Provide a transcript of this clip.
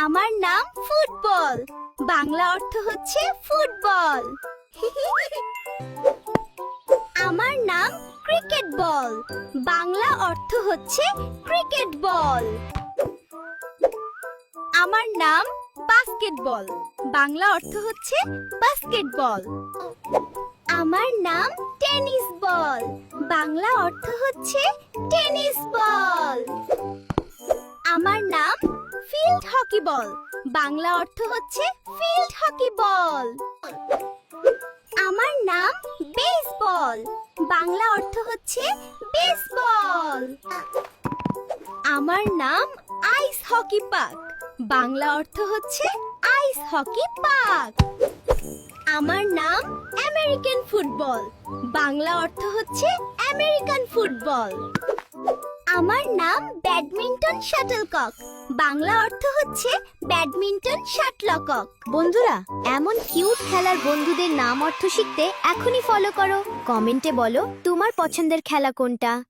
আমার নাম ফুটবল। বাংলা অর্থ হচ্ছে ফুটবল। আমার নাম ক্রিকেট বল। বাংলা অর্থ হচ্ছে ক্রিকেট বল। আমার নাম বাস্কেটবল। বাংলা অর্থ হচ্ছে বাস্কেটবল। আমার নাম টেনিস বল। বাংলা অর্থ হচ্ছে টেনিস বল। আমার নাম ফিল্ড হকি বল। বাংলা অর্থ হচ্ছে ফিল্ড হকি বল। আমার নাম বেসবল। বাংলা অর্থ হচ্ছে বেসবল। আমার নাম আইস হকি পাক। বাংলা অর্থ হচ্ছে আইস হকি পাক। আমার নাম আমেরিকান ফুটবল। বাংলা অর্থ হচ্ছে আমেরিকান ফুটবল। আমার নাম ব্যাডমিন্টন শাটলকক। বাংলা অর্থ হচ্ছে ব্যাডমিন্টন শাটলকক। বন্ধুরা, এমন কিউট খেলার বন্ধুদের নাম অর্থ শিখতে এখনই ফলো করো। কমেন্টে বলো তোমার পছন্দের খেলা কোনটা।